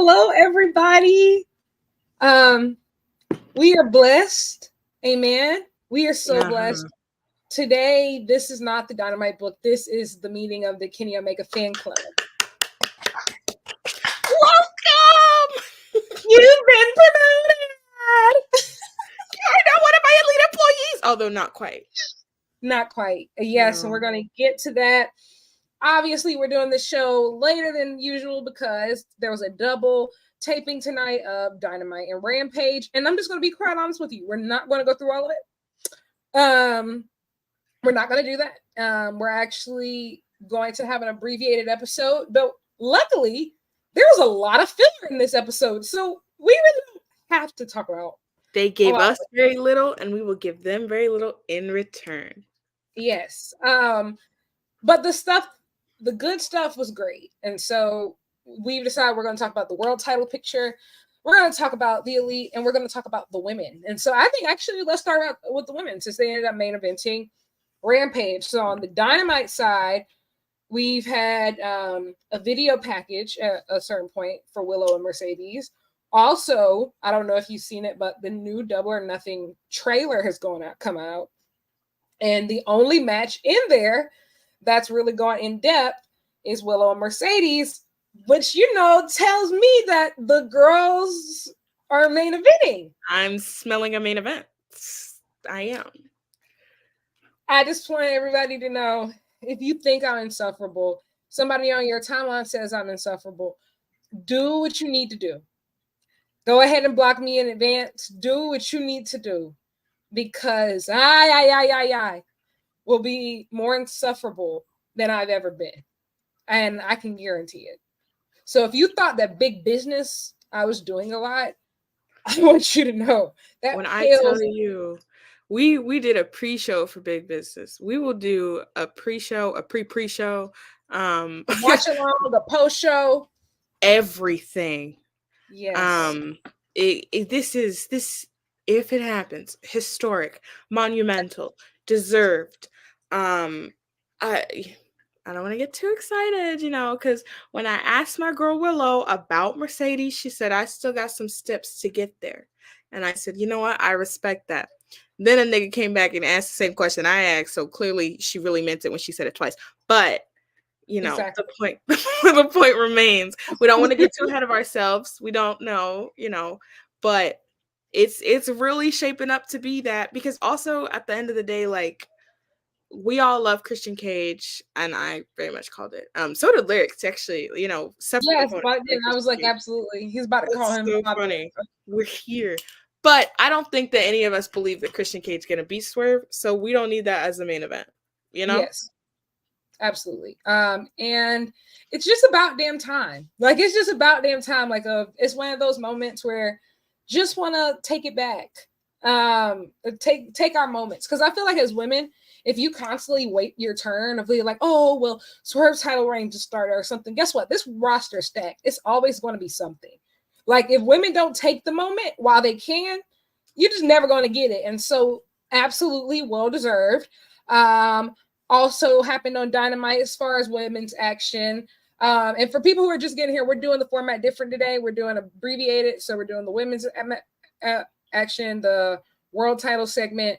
Hello, everybody. We are blessed. Amen. We are so blessed. Today, this is not the Dynamite Book. This is the meeting of the Kenny Omega fan club. Welcome! You've been promoted! You are now one of my elite employees! Although not quite. Not quite. Yes, and we're going to get to that. Obviously, we're doing the show later than usual because there was a double taping tonight of Dynamite and Rampage. And I'm just going to be quite honest with you. We're not going to go through all of it. We're not going to do that. We're actually going to have an abbreviated episode. But luckily, there was a lot of filler in this episode. So we really don't have to talk about. They gave us very little, and we will give them very little in return. Yes. But the good stuff was great. And so we've decided we're going to talk about the world title picture. We're going to talk about the elite, and we're going to talk about the women. And so I think actually let's start out with the women since they ended up main eventing Rampage. So on the Dynamite side, we've had a video package at a certain point for Willow and Mercedes. Also, I don't know if you've seen it, but the new Double or Nothing trailer has come out. And the only match in there that's really gone in depth is Willow and Mercedes, which, tells me that the girls are main eventing. I'm smelling a main event. I am. I just want everybody to know, if you think I'm insufferable, somebody on your timeline says I'm insufferable, do what you need to do. Go ahead and block me in advance. Do what you need to do. Because I will be more insufferable than I've ever been. And I can guarantee it. So if you thought that big business, I was doing a lot, I want you to know that when I tell you, we did a pre-show for Big Business. We will do a pre-show, a pre-show. Watch along, the post-show. Everything. Yes. This if it happens, historic, monumental, deserved. I don't want to get too excited, because when I asked my girl Willow about Mercedes, she said, I still got some steps to get there. And I said, you know what? I respect that. Then a nigga came back and asked the same question I asked. So clearly she really meant it when she said it twice. But, exactly. the point remains. We don't want to get too ahead of ourselves. We don't know, but it's really shaping up to be that, because also at the end of the day, like, we all love Christian Cage, and I very much called it. So did Lyrics, actually. Yes, but I was like, absolutely. He's about to call him. So funny. We're here, but I don't think that any of us believe that Christian Cage is gonna beat Swerve, so we don't need that as the main event. Yes, absolutely. And it's just about damn time. Like, it's just about damn time. Like, it's one of those moments where just want to take it back. Take our moments, because I feel like as women, if you constantly wait your turn of like, oh, well, Swerve's title reign to start or something, guess what? This roster stacked. It's always going to be something. Like, if women don't take the moment while they can, you're just never going to get it. And so absolutely well-deserved. Also happened on Dynamite as far as women's action. And for people who are just getting here, we're doing the format different today. We're doing abbreviated. So we're doing the women's action, the world title segment,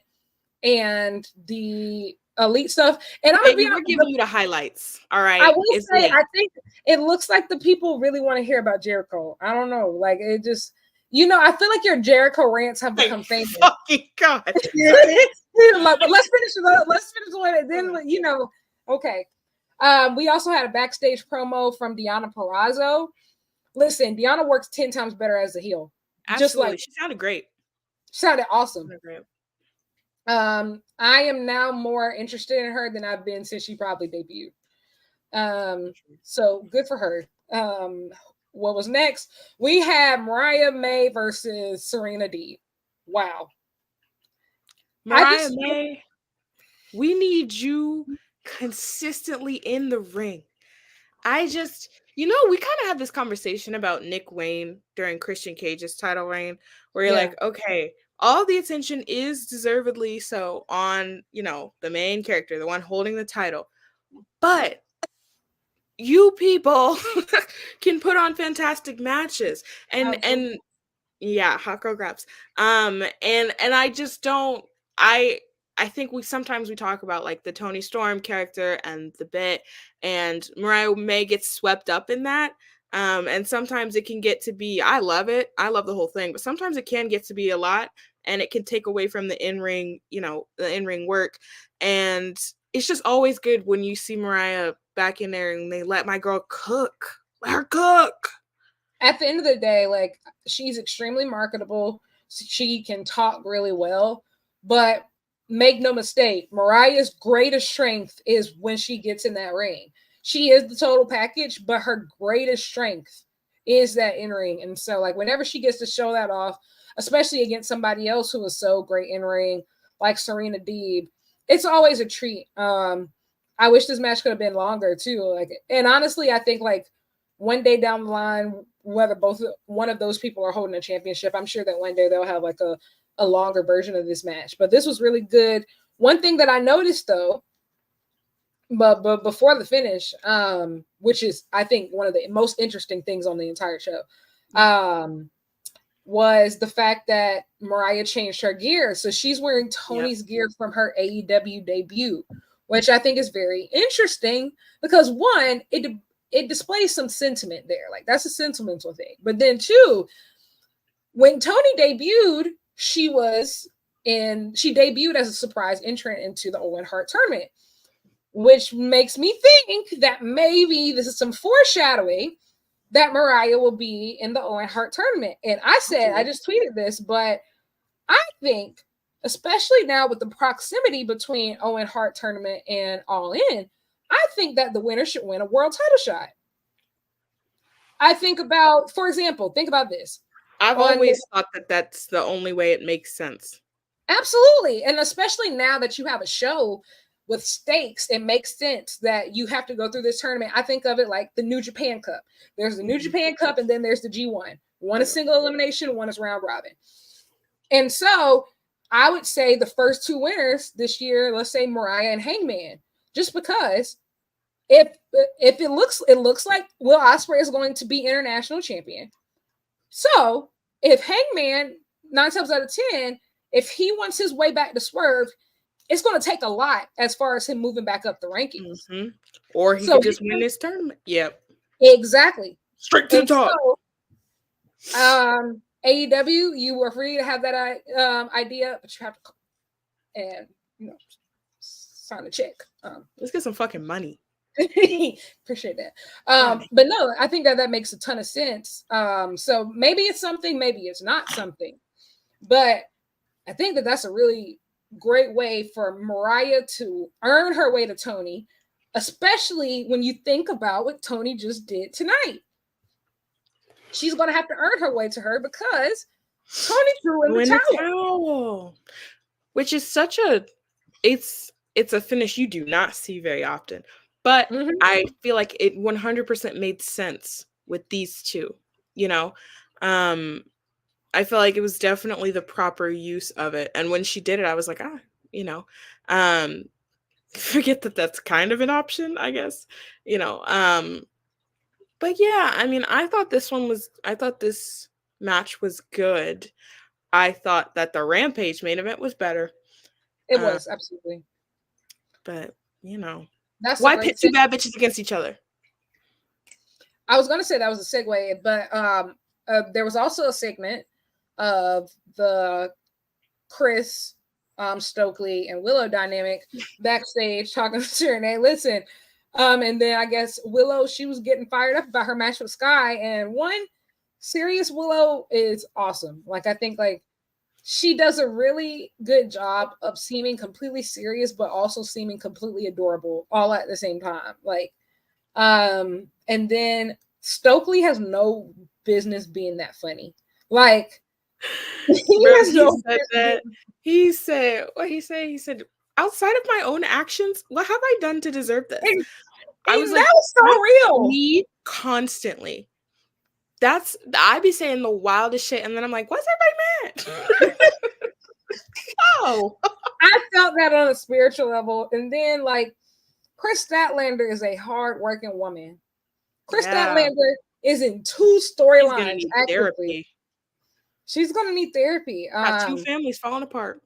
and the elite stuff. And we're giving you the highlights. All right. I will say, I think it looks like the people really want to hear about Jericho. I don't know. Like, it just, I feel like your Jericho rants have become famous. Fucking God. Like, but let's finish with it. Then, okay. We also had a backstage promo from Deonna Purrazzo. Listen, Deonna works 10 times better as a heel. Absolutely. Just like, she sounded great. She sounded awesome. I am now more interested in her than I've been since she probably debuted. So good for her. What was next? We had Mariah May versus Serena D. Wow. Mariah May, we need you consistently in the ring. We kind of had this conversation about Nick Wayne during Christian Cage's title reign, where you're like, okay, all the attention is deservedly so on, the main character, the one holding the title. But you people can put on fantastic matches. And yeah, hot girl grabs. And I just don't. I think we talk about like the Toni Storm character and the bit, and Mariah May gets swept up in that. And sometimes it can get to be. I love it. I love the whole thing, but sometimes it can get to be a lot, and it can take away from the in-ring, the in-ring work. And it's just always good when you see Mariah back in there and they let my girl cook. Let her cook. At the end of the day, like, she's extremely marketable. She can talk really well, but make no mistake, Mariah's greatest strength is when she gets in that ring. She is the total package, but her greatest strength is that in ring. And so, like, whenever she gets to show that off, especially against somebody else who is so great in ring, like Serena Deeb, it's always a treat. I wish this match could have been longer too. Like, and honestly, I think like one day down the line, whether one of those people are holding a championship, I'm sure that one day they'll have like a longer version of this match. But this was really good. One thing that I noticed though, but before the finish, which is I think one of the most interesting things on the entire show, was the fact that Mariah changed her gear. So she's wearing Toni's gear from her AEW debut, which I think is very interesting because one, it displays some sentiment there. Like, that's a sentimental thing. But then two, when Toni debuted, she debuted as a surprise entrant into the Owen Hart tournament, which makes me think that maybe this is some foreshadowing that Mariah will be in the Owen Hart tournament. And I said, I just tweeted this, but I think, especially now with the proximity between Owen Hart tournament and All In, I think that the winner should win a world title shot. I think about, for example, think about this. I've always thought that that's the only way it makes sense. Absolutely. And especially now that you have a show with stakes, it makes sense that you have to go through this tournament. I think of it like the New Japan Cup. There's the New Japan Cup, and then there's the G1. One is single elimination, one is round robin. And so I would say the first two winners this year, let's say Mariah and Hangman, just because if it looks like Will Ospreay is going to be international champion. So if Hangman, 9 times out of 10, if he wants his way back to Swerve, it's going to take a lot as far as him moving back up the rankings. Mm-hmm. Or he could just win this tournament. Yep. Exactly. Straight to the top. So, AEW, you were free to have that idea, but you have to sign a check. Let's get some fucking money. Appreciate that. But no, I think that makes a ton of sense. So maybe it's something, maybe it's not something. But I think that that's a really great way for Mariah to earn her way to Toni, especially when you think about what Toni just did tonight. She's going to have to earn her way to her because Toni threw in the towel. Which is such it's a finish you do not see very often. But I feel like it 100% made sense with these two, I feel like it was definitely the proper use of it. And when she did it, I was like, forget that that's kind of an option, I guess, But yeah, I mean, I thought this match was good. I thought that the Rampage main event was better. It was, absolutely. But, that's why pit two bad bitches against each other? I was going to say that was a segue, but there was also a segment of the Chris, Stokely, and Willow dynamic backstage talking to Renee. Listen, and then I guess Willow, she was getting fired up about her match with Sky, and one serious Willow is awesome. Like, I think like she does a really good job of seeming completely serious, but also seeming completely adorable all at the same time. Like, and then Stokely has no business being that funny. Like, he said, outside of my own actions, what have I done to deserve this? I was like, so real. Me constantly. I'd be saying the wildest shit, and then I'm like, what's everybody mad? Oh, I felt that on a spiritual level. And then, like, Chris Statlander is a hard-working woman. Chris Statlander is in 2 storylines actively. Therapy. She's gonna need therapy. Got 2 families falling apart.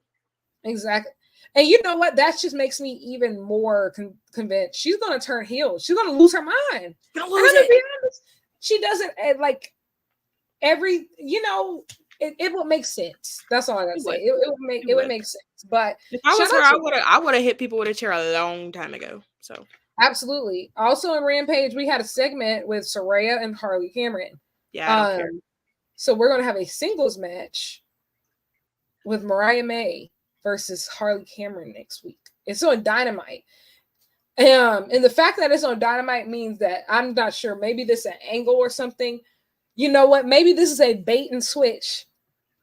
Exactly. And you know what? That just makes me even more convinced she's gonna turn heel. She's gonna lose her mind. Don't lose it. Be honest, she doesn't like every. You know, it would make sense. That's all I gotta say. It would make sense. But if I was her, I would have hit people with a chair a long time ago. So absolutely. Also in Rampage, we had a segment with Saraya and Harley Cameron. Yeah, I don't care. So we're gonna have a singles match with Mariah May versus Harley Cameron next week. It's on Dynamite. And the fact that it's on Dynamite means that I'm not sure. Maybe this is an angle or something. You know what? Maybe this is a bait and switch.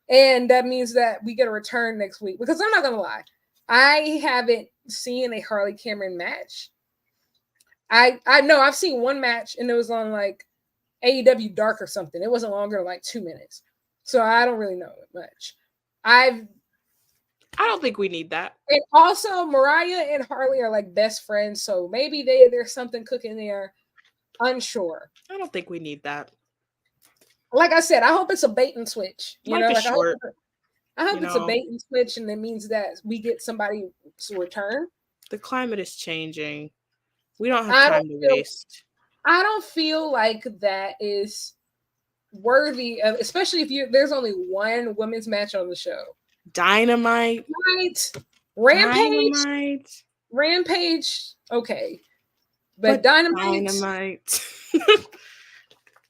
And that means that we get a return next week. Because I'm not going to lie. I haven't seen a Harley Cameron match. I know I've seen one match and it was on like AEW Dark or something. It wasn't longer than like 2 minutes. So I don't really know much. I don't think we need that. And also, Mariah and Harley are like best friends, so maybe there's something cooking there. Unsure. I don't think we need that. Like I said, I hope it's a bait and switch. You know, like short, I hope it's a bait and switch, and it means that we get somebody to return. The climate is changing. We don't have time to waste. I don't feel like that is worthy of, especially if there's only one women's match on the show. Dynamite. Rampage. Okay. But Dynamite.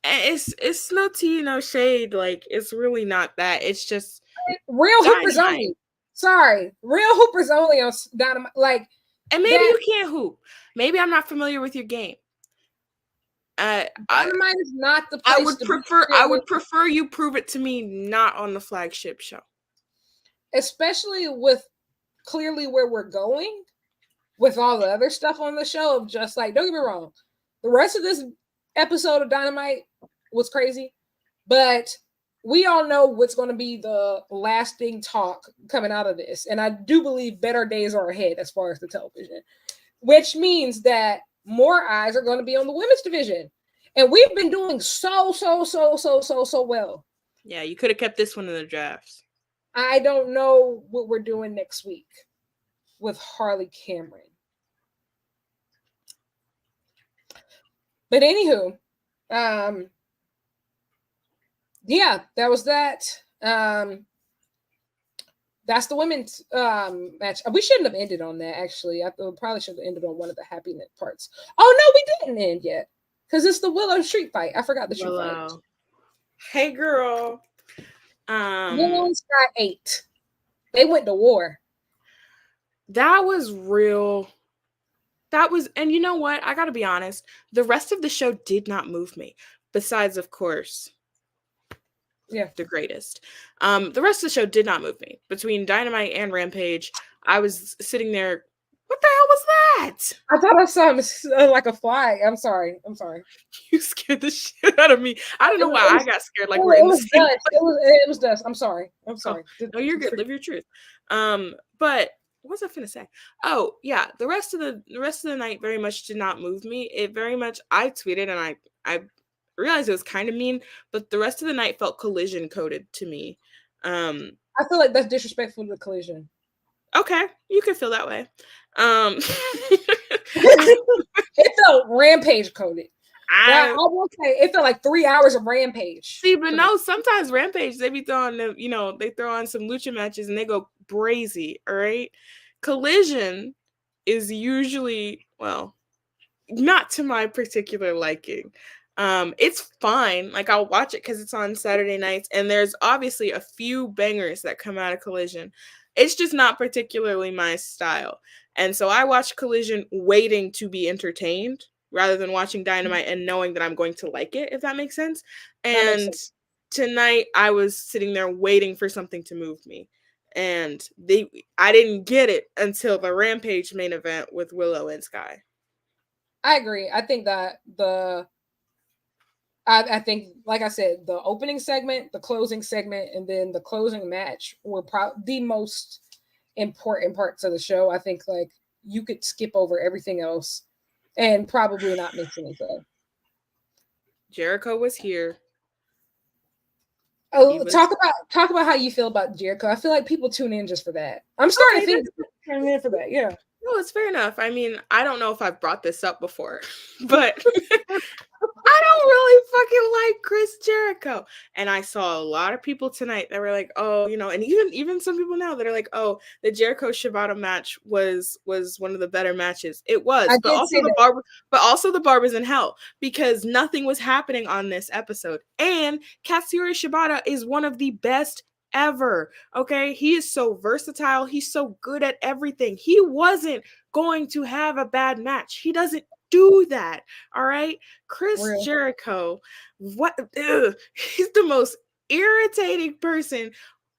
It's no tea, no shade. Like, it's really not that. It's just real Hoopers only. Sorry. Real Hoopers only on Dynamite. Like, and maybe you can't hoop. Maybe I'm not familiar with your game. Dynamite is not the place I would prefer you prove it to me not on the flagship show. Especially with clearly where we're going with all the other stuff on the show of just like, don't get me wrong, the rest of this episode of Dynamite was crazy, but we all know what's going to be the lasting talk coming out of this. And I do believe better days are ahead as far as the television, which means that more eyes are going to be on the women's division. And we've been doing so well. Yeah, you could have kept this one in the drafts. I don't know what we're doing next week with Harley Cameron. But anywho, yeah, that was that. That's the women's match. We shouldn't have ended on that, actually. I probably should have ended on one of the happiness parts. Oh, no, we didn't end yet. Because it's the Willow street fight. I forgot the street fight. Hey, girl. Willow and Sky 8. They went to war. That was real. And you know what? I gotta be honest. The rest of the show did not move me. Besides, of course, the greatest. The rest of the show did not move me. Between Dynamite and Rampage, I was sitting there. What the hell was that? I thought I saw him like a fly. I'm sorry. You scared the shit out of me. I don't know why I got scared. Like it was dust. It was dust. I'm sorry. Oh, no, you're good. Live your truth. But what was I finna say? Oh yeah, the rest of the night very much did not move me. It very much. I tweeted and I realized it was kind of mean, but the rest of the night felt Collision coded to me. I feel like that's disrespectful to the Collision. Okay, you can feel that way. It felt Rampage coded. I will say it felt like 3 hours of Rampage. See, but no, sometimes Rampage, they be throwing they throw on some lucha matches and they go brazy, all right? Collision is usually, well, not to my particular liking. It's fine. Like, I'll watch it because it's on Saturday nights, and there's obviously a few bangers that come out of Collision. It's just not particularly my style. And so I watch Collision waiting to be entertained rather than watching Dynamite and knowing that I'm going to like it, if that makes sense. And tonight I was sitting there waiting for something to move me. And I didn't get it until the Rampage main event with Willow and Sky. I agree. I think that I think, like I said, the opening segment, the closing segment, and then the closing match were the most important parts of the show. I think like you could skip over everything else and probably not miss anything. Jericho was here. Oh, talk about how you feel about Jericho. I feel like people tune in just for that. I'm starting to think tuning in for that. Yeah. No, it's fair enough. I mean, I don't know if I've brought this up before, but I don't really fucking like Chris Jericho. And I saw a lot of people tonight that were like, oh, you know, and even some people now that are like, oh, the Jericho Shibata match was one of the better matches. It was, but also the bar was in hell because nothing was happening on this episode. And Katsuyori Shibata is one of the best ever. Okay, he is so versatile. He's so good at everything. He wasn't going to have a bad match. He doesn't do that. All right, Chris Jericho, he's the most irritating person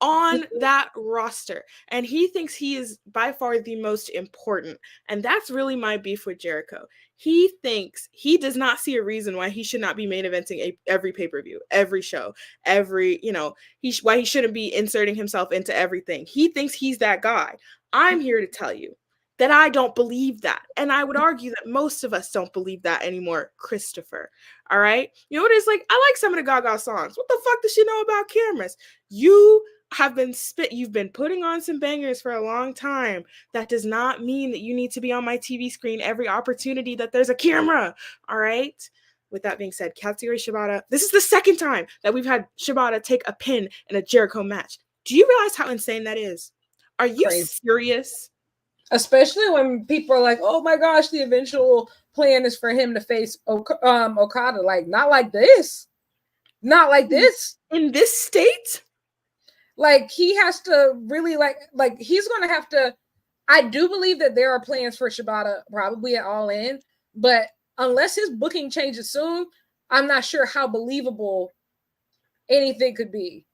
on that roster, and he thinks he is by far the most important, and that's really my beef with Jericho. He thinks he does not see a reason why he should not be main eventing every pay-per-view, every show, every, you know, why he shouldn't be inserting himself into everything. He thinks he's that guy. I'm here to tell you that I don't believe that. And I would argue that most of us don't believe that anymore, Christopher. All right? You know what it's like? I like some of the Gaga songs. What the fuck does she know about cameras? You've been putting on some bangers for a long time. That does not mean that you need to be on my TV screen every opportunity that there's a camera. All right? With that being said, Katsuyori Shibata, this is the second time that we've had Shibata take a pin in a Jericho match. Do you realize how insane that is? Are you serious? Especially when people are like, oh my gosh, the eventual plan is for him to face Okada. Like, not like this. Not like this. In this state? Like, he has to really, like he's going to have to, I do believe that there are plans for Shibata probably at All In, but unless his booking changes soon, I'm not sure how believable anything could be.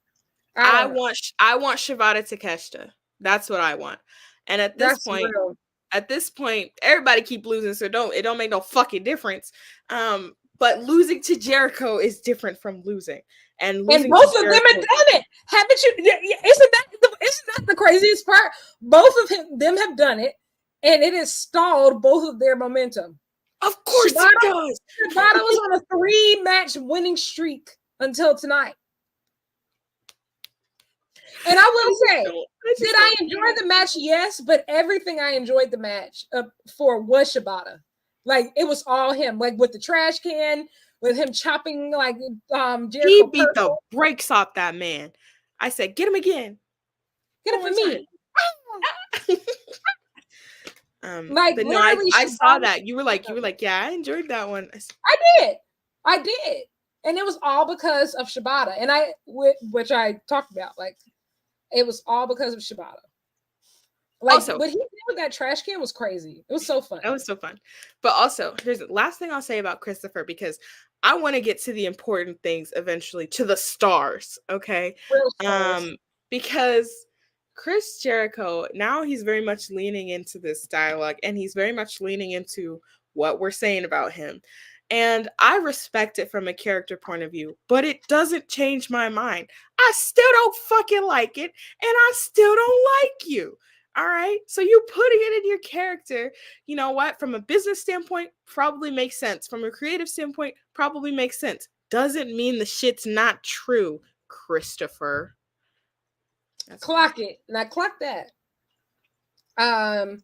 I want Shibata Takeshita. That's what I want. And at this point, everybody keep losing, so it don't make no fucking difference. But losing to Jericho is different from losing. And both of them have done it. Haven't you? Isn't that the craziest part? Both of them have done it, and it has stalled both of their momentum. Of course it does. Shibata was on a 3-match winning streak until tonight. And I will say, did I enjoy the match? Yes, but everything I enjoyed the match for was Shibata. Like, it was all him. Like, with the trash can, with him chopping, like, Jericho. He beat the brakes off that man. I said, get him again. Get him for me. Like, but no, I saw that. You were like, yeah, I enjoyed that one. I did. And it was all because of Shibata. And which I talked about, like, it was all because of Shibata. Like, also, what he did with that trash can was crazy. It was so fun. That was so fun. But also, here's the last thing I'll say about Christopher, because I want to get to the important things eventually, to the stars, okay? Real stars. Because Chris Jericho, now he's very much leaning into this dialogue, and he's very much leaning into what we're saying about him. And I respect it from a character point of view, but it doesn't change my mind. I still don't fucking like it, and I still don't like you. All right? So you putting it in your character, you know what? From a business standpoint, probably makes sense. From a creative standpoint, probably makes sense. Doesn't mean the shit's not true, Christopher. Clock it. And I clocked that. And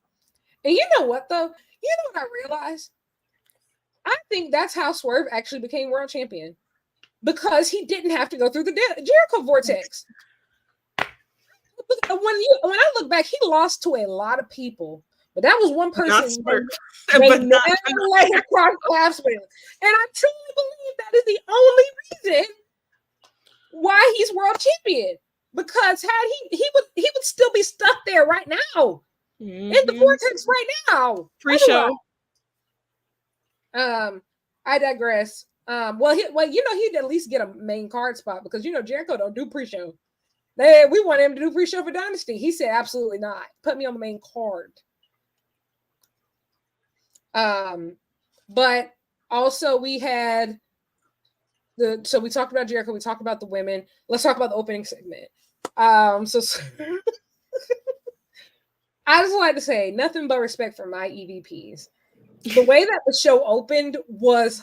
you know what, though? You know what I realized? I think that's how Swerve actually became world champion, because he didn't have to go through the Jericho vortex. When I look back, he lost to a lot of people, but that was one person they never let him cross paths with. And I truly believe that is the only reason why he's world champion. Because had he would still be stuck there right now in the vortex right now. Pre-show. I digress. Well, he'd at least get a main card spot, because Jericho don't do pre-show. We want him to do pre-show for Dynasty. He said absolutely not. Put me on the main card. But also we had so we talked about Jericho, we talked about the women. Let's talk about the opening segment. So I just like to say nothing but respect for my EVPs. The way that the show opened was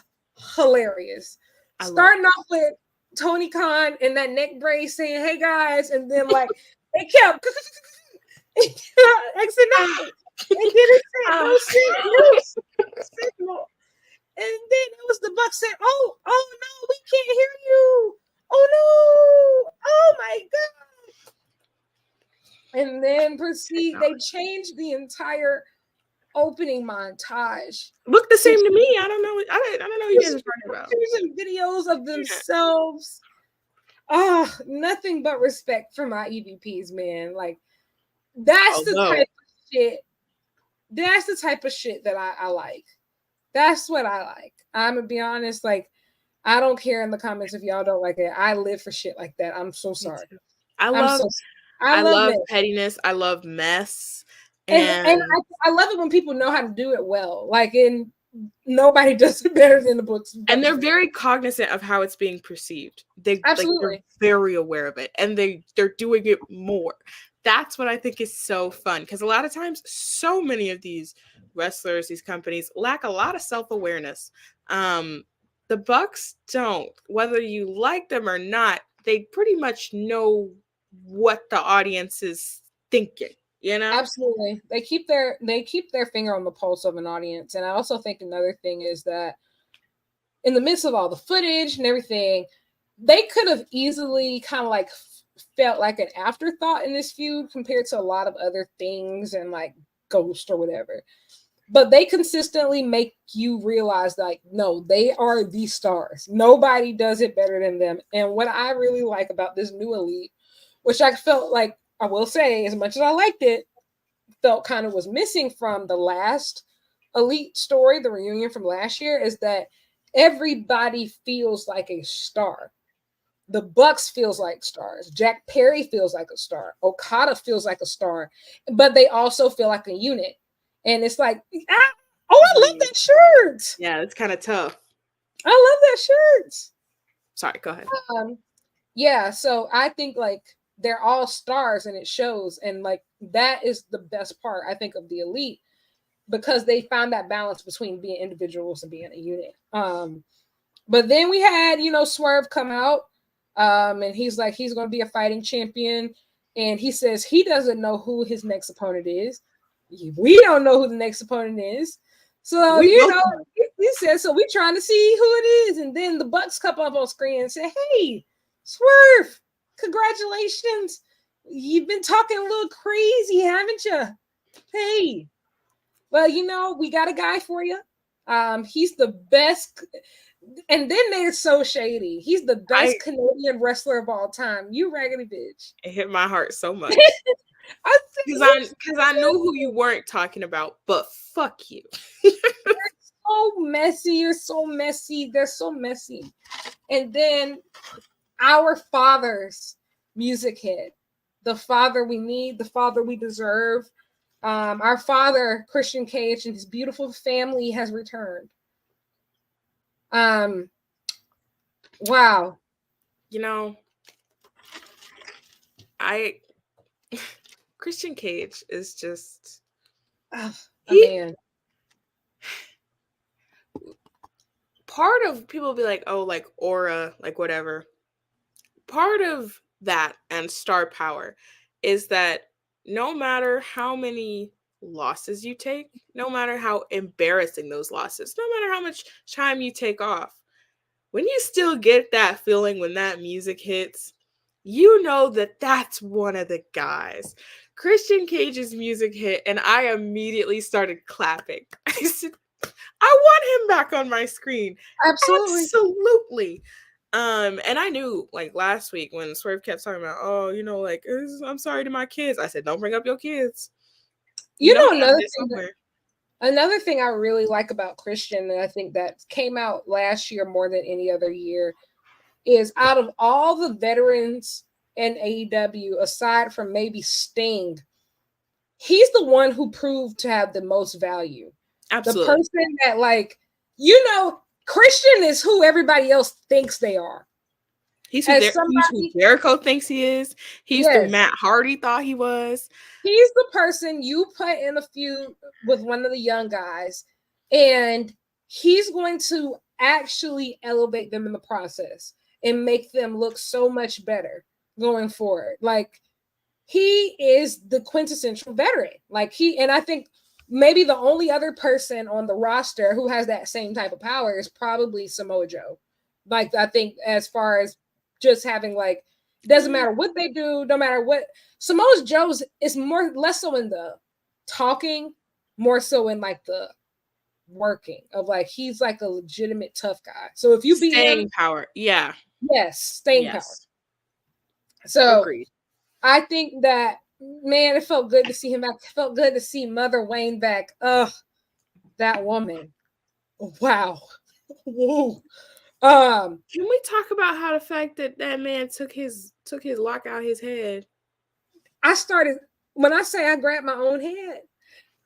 hilarious. Starting off with Tony Khan and that neck brace saying, "Hey guys," and then like they kept exiting out, and then it said no signal, and then it was the Bucks saying, "Oh no, we can't hear you. Oh no, oh my god!" And then they changed the entire opening montage. Look the same to me. I don't know. I don't know what you guys are talking about. Using videos of themselves. Oh, nothing but respect for my EVPs, man. Like that's the type of shit. That's the type of shit that I like. That's what I like. I'm gonna be honest. Like, I don't care in the comments if y'all don't like it. I live for shit like that. I'm so sorry. I love pettiness. I love mess. And I love it when people know how to do it well. Like, nobody does it better than the books. And they're very cognizant of how it's being perceived. Absolutely. Like, they're very aware of it, and they're doing it more. That's what I think is so fun, because a lot of times, so many of these wrestlers, these companies lack a lot of self-awareness. The Bucks don't. Whether you like them or not, they pretty much know what the audience is thinking. You know? Absolutely. They keep their finger on the pulse of an audience. And I also think another thing is that in the midst of all the footage and everything, they could have easily kind of like felt like an afterthought in this feud compared to a lot of other things and like Ghost or whatever. But they consistently make you realize, like, no, they are the stars. Nobody does it better than them. And what I really like about this new Elite, which I felt like, I will say, as much as I liked it, felt kind of was missing from the last Elite story, the reunion from last year, is that everybody feels like a star. The Bucks feels like stars. Jack Perry feels like a star. Okada feels like a star. But they also feel like a unit. And it's like, I love that shirt. Yeah, it's kind of tough. I love that shirt. Sorry, go ahead. Yeah, so I think like they're all stars and it shows. And like that is the best part, I think, of the Elite, because they found that balance between being individuals and being a unit. But then we had, Swerve come out, and he's like, he's going to be a fighting champion. And he says he doesn't know who his next opponent is. We don't know who the next opponent is. So, he said, so we're trying to see who it is. And then the Bucks come up on screen and say, hey, Swerve, congratulations. You've been talking a little crazy, haven't you? Hey, well, we got a guy for you. He's the best. And then they're so shady. He's the best Canadian wrestler of all time. You raggedy bitch. It hit my heart so much. Because I know who you weren't talking about, but fuck you. You're so messy. You're so messy. They're so messy. And then our father's music hit. The father we need, the father we deserve. Our father, Christian Cage, and his beautiful family has returned. Wow. Christian Cage is just man. Part of people will be like, oh, like aura, like whatever. Part of that and star power is that no matter how many losses you take, no matter how embarrassing those losses, no matter how much time you take off, when you still get that feeling when that music hits, you know that that's one of the guys. Christian Cage's music hit, and I immediately started clapping. I said, I want him back on my screen. Absolutely. And I knew, like, last week when Swerve kept talking about, I'm sorry to my kids. I said, don't bring up your kids. Another thing I really like about Christian, and I think that came out last year more than any other year, is out of all the veterans in AEW, aside from maybe Sting, he's the one who proved to have the most value. Absolutely. The person that, like, Christian is who everybody else thinks they are. He's who Jericho thinks he is. He's who Matt Hardy thought he was. He's the person you put in a feud with one of the young guys, and he's going to actually elevate them in the process and make them look so much better going forward. Like, he is the quintessential veteran. Like, and I think maybe the only other person on the roster who has that same type of power is probably Samoa Joe. Like, I think as far as just having, like, doesn't matter what they do, no matter what. Samoa Joe's is less so in the talking, more so in like the working of, like, he's like a legitimate tough guy. So if you beat him, power, yeah, yes, staying power. So agreed. I think that, man, it felt good to see him back. It felt good to see Mother Wayne back. Ugh, that woman. Wow. Whoa. Can we talk about how the fact that man took his lock out his head? When I say I grabbed my own head.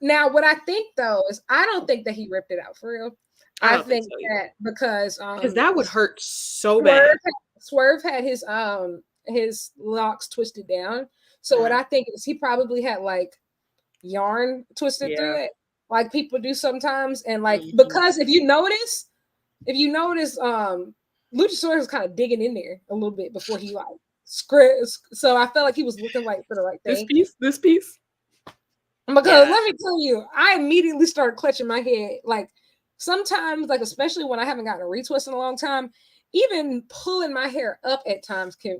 Now, what I think though is I don't think that he ripped it out for real. I think so, that because that would hurt so bad. Swerve had his locks twisted down. So what I think is he probably had like yarn twisted through it, like people do sometimes. And like, because if you notice, Luchasaurus was kind of digging in there a little bit before he like scripts. So I felt like he was looking like for the right thing. This piece. Because let me tell you, I immediately started clutching my head. Like, sometimes, like, especially when I haven't gotten a retwist in a long time, even pulling my hair up at times can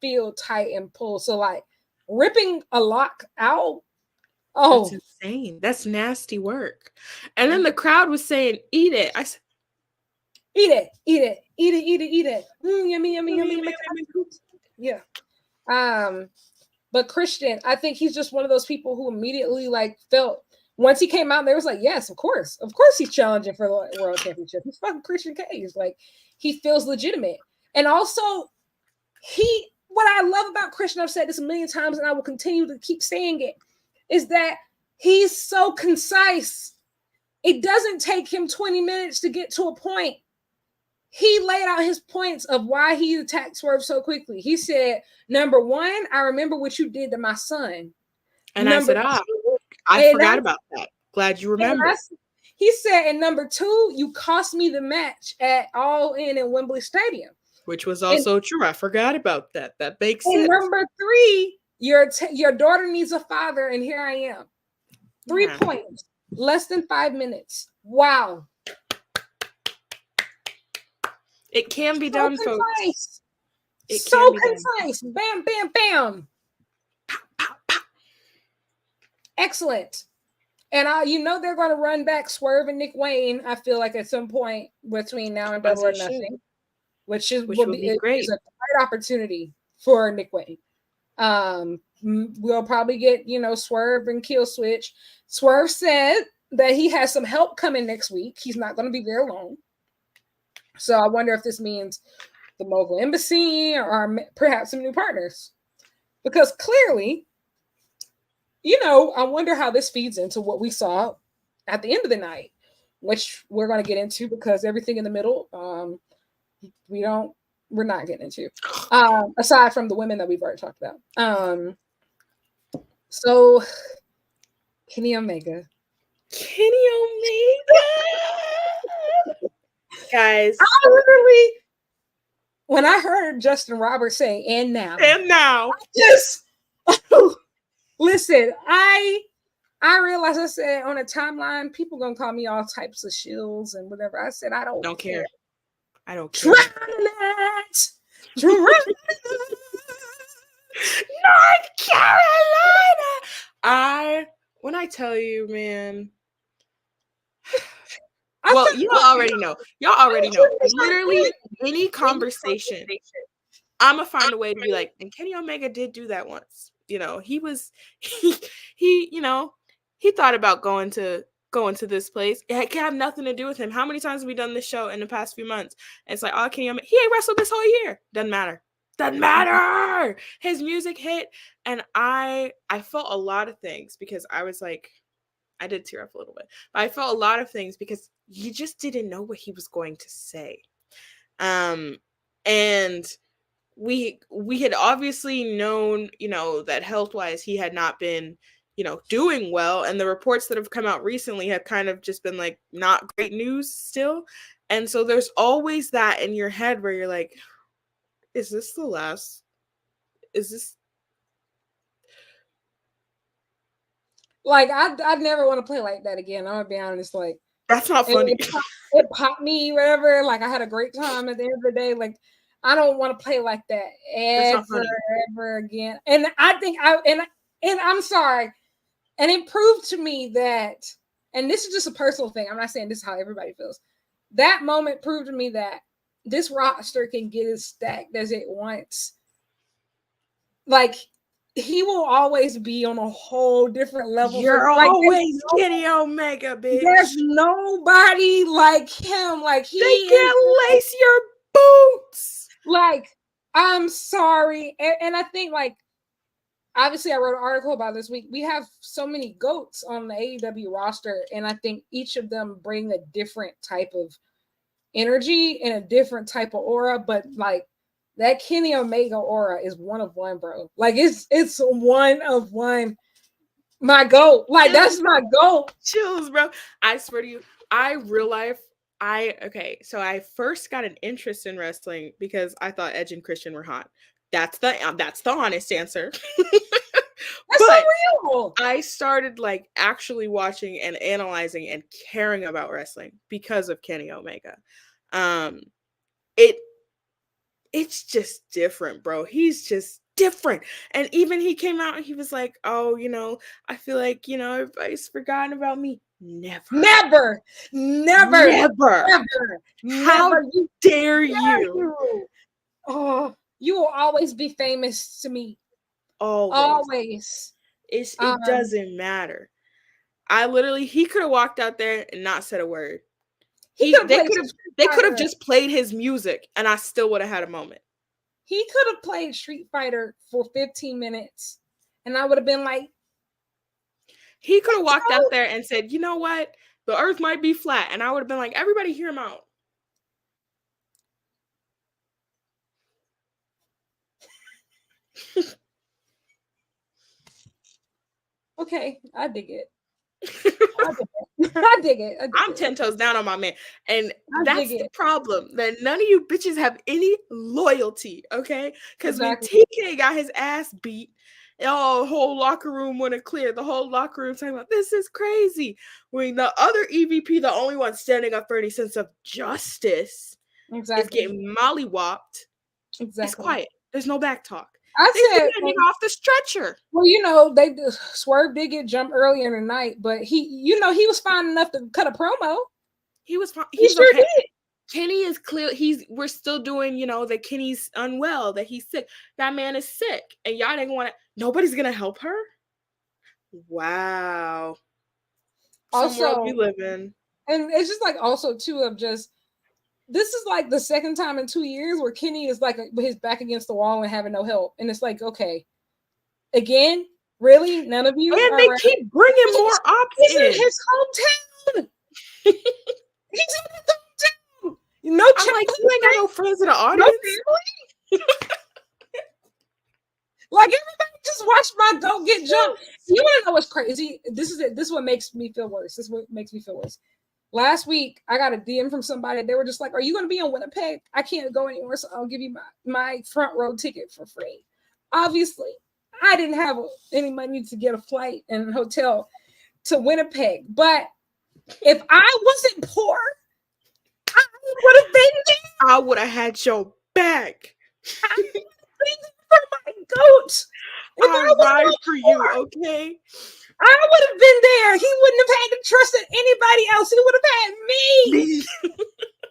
feel tight and pull. So like ripping a lock out, that's insane. That's nasty work. And then the crowd was saying, "Eat it." I said, "Eat it, eat it, eat it, eat it, eat it." Yummy, yummy, yummy, yummy. Yeah. But Christian, I think he's just one of those people who immediately like felt once he came out, there was like, yes, of course he's challenging for the world championship. He's fucking Christian Cage. Like, he feels legitimate. And also, what I love about Christian, I've said this a million times and I will continue to keep saying it, is that he's so concise. It doesn't take him 20 minutes to get to a point. He laid out his points of why he attacked Swerve so quickly. He said, number one, I remember what you did to my son. And I said, I forgot about that. Glad you remember. He said, and number two, you cost me the match at All In Wembley Stadium. Which was also true. I forgot about that. That makes sense. Number three, your daughter needs a father, and here I am. 3 points. Less than 5 minutes. Wow. It can be done, folks. It's so concise. Bam, bam, bam. Pow, pow, pow. Excellent. And they're going to run back Swerve and Nick Wayne, I feel like, at some point between now and Double or Nothing, which will be great. It's a great opportunity for Nick Wayne. We'll probably get, Swerve and Kill Switch. Swerve said that he has some help coming next week. He's not going to be there alone. So I wonder if this means the Mogul Embassy or perhaps some new partners. Because clearly, I wonder how this feeds into what we saw at the end of the night, which we're going to get into because everything in the middle, we're not getting into, aside from the women that we've already talked about. So Kenny Omega. Guys, I literally, when I heard Justin Roberts say, and now, listen, I realized, I said on a timeline, people gonna call me all types of shills and whatever. I said, I don't care. I don't care. North Carolina. When I tell you, man. Well, y'all already know. Literally any conversation, I'm gonna find a way to be like, and Kenny Omega did do that once. He thought about going to this place. It can have nothing to do with him. How many times have we done this show in the past few months? And it's like, oh, Kenny Omega, he ain't wrestled this whole year. Doesn't matter. His music hit, and I felt a lot of things because I was like, I did tear up a little bit, but I felt a lot of things because you just didn't know what he was going to say. And we had obviously known, that health-wise he had not been, doing well. And the reports that have come out recently have kind of just been like not great news still. And so there's always that in your head where you're like, is this the last? Is this? Like, I'd never want to play like that again. I'm gonna be honest. Like, That's not funny. It popped me, whatever. Like, I had a great time at the end of the day. Like, I don't want to play like that ever again. And I think and I'm sorry. And it proved to me that, and this is just a personal thing. I'm not saying this is how everybody feels. That moment proved to me that this roster can get as stacked as it wants. Like, he will always be on a whole different level. You're always Kenny Omega, bitch. There's nobody like him. Like, they can't lace your boots. Like, I'm sorry. And I think, like, obviously I wrote an article about this week. We have so many GOATs on the AEW roster, and I think each of them bring a different type of energy and a different type of aura. But like, that Kenny Omega aura is one of one, bro. Like, it's one of one. My GOAT. Like, that's my GOAT. Chills, bro. I swear to you, real life, so I first got an interest in wrestling because I thought Edge and Christian were hot. That's the honest answer. That's so real. I started like actually watching and analyzing and caring about wrestling because of Kenny Omega. It's just different, bro. He's just different. And even he came out and he was like, oh, I feel like, everybody's forgotten about me. Never. How dare you? Oh, you will always be famous to me. Always. It doesn't matter. He could have walked out there and not said a word. They could have just played his music and I still would have had a moment. He could have played Street Fighter for 15 minutes and I would have been like, he could have walked out there and said, you know what? The earth might be flat. And I would have been like, everybody hear him out. Okay, I dig it. I dig it. I'm 10 toes down on my man. And that's the problem, that none of you bitches have any loyalty, okay? Because when TK got his ass beat, the whole locker room wouldn't clear. The whole locker room talking about, this is crazy. When the other EVP, the only one standing up for any sense of justice, is getting mollywopped. It's quiet. There's no back talk. They said getting off the stretcher. Well, they Swerve did get jumped earlier in the night, but he was fine enough to cut a promo. He was fine. He sure did. Kenny is clear. We're still doing, that Kenny's unwell, that he's sick. That man is sick, and y'all didn't want to. Nobody's gonna help her. Wow. Also, some world we live in, and it's just like also too of just. This is like the second time in 2 years where Kenny is like with his back against the wall and having no help. And it's like, okay, again, really? None of you? And they keep bringing more options. He's in his hometown. He's in his hometown. No, I'm like, you ain't got no friends in the audience. No family. Like, everybody just watched my goat get jumped. You want to know what's crazy? This is what makes me feel worse. This is what makes me feel worse. Last week, I got a DM from somebody. They were just like, are you going to be in Winnipeg? I can't go anywhere, so I'll give you my front row ticket for free. Obviously, I didn't have any money to get a flight and a hotel to Winnipeg. But if I wasn't poor, I would have been there. I would have had your back. I would have been there for my goats. I'll ride for you, okay? I would have been there. He wouldn't have had to trust anybody else. He would have had me.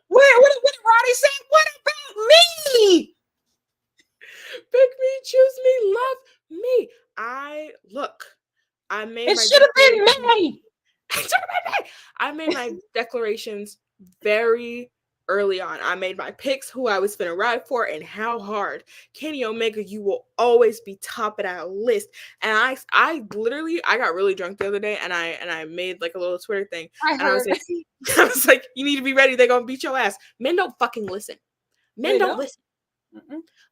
What did Roddy say? What about me? Pick me, choose me, love me. I made it should have been me. I made my declarations very early on. I made my picks, who I was finna ride for and how hard. Kenny Omega, you will always be top of that list. And I got really drunk the other day and I made like a little Twitter thing. I was like, you need to be ready. They're gonna beat your ass. Men don't fucking listen. Men don't listen.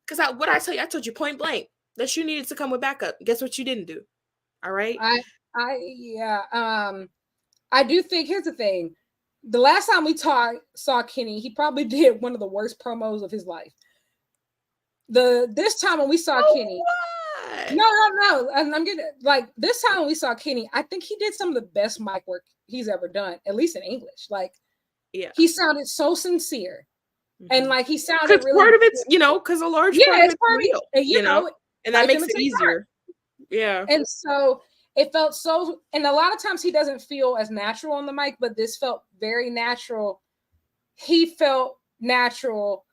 Because what I tell you, I told you point blank that you needed to come with backup. Guess what you didn't do? All right. I do think, here's the thing. the last time we saw Kenny, he probably did one of the worst promos of his life. This time when we saw Kenny, what? no, and I'm getting like this time when we saw Kenny, I think he did some of the best mic work he's ever done, at least in English. Like, yeah, he sounded so sincere, and like he sounded really. Part of it's because a large part of it's real, and, you know, and that makes it easier. Yeah, and so it felt so. And a lot of times he doesn't feel as natural on the mic, but this felt very natural. He felt natural.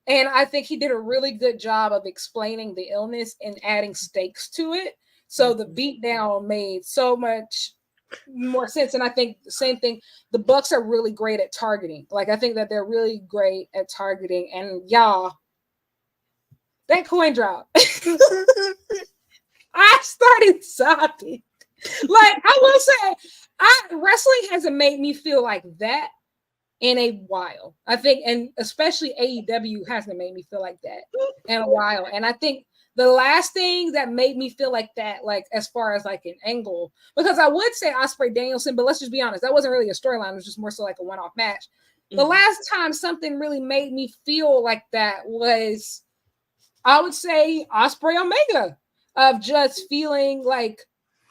And I think he did a really good job of explaining the illness and adding stakes to it. So the beatdown made so much more sense. And I think the same thing, the Bucks are really great at targeting. Like, I think that they're really great at targeting. And y'all, that coin drop. I started sobbing. Like, I will say, wrestling hasn't made me feel like that in a while. I think, and especially AEW hasn't made me feel like that in a while. And I think the last thing that made me feel like that, like as far as like an angle, because I would say Ospreay Danielson, but let's just be honest, that wasn't really a storyline. It was just more so like a one-off match. The last time something really made me feel like that was, I would say, Ospreay Omega, of just feeling like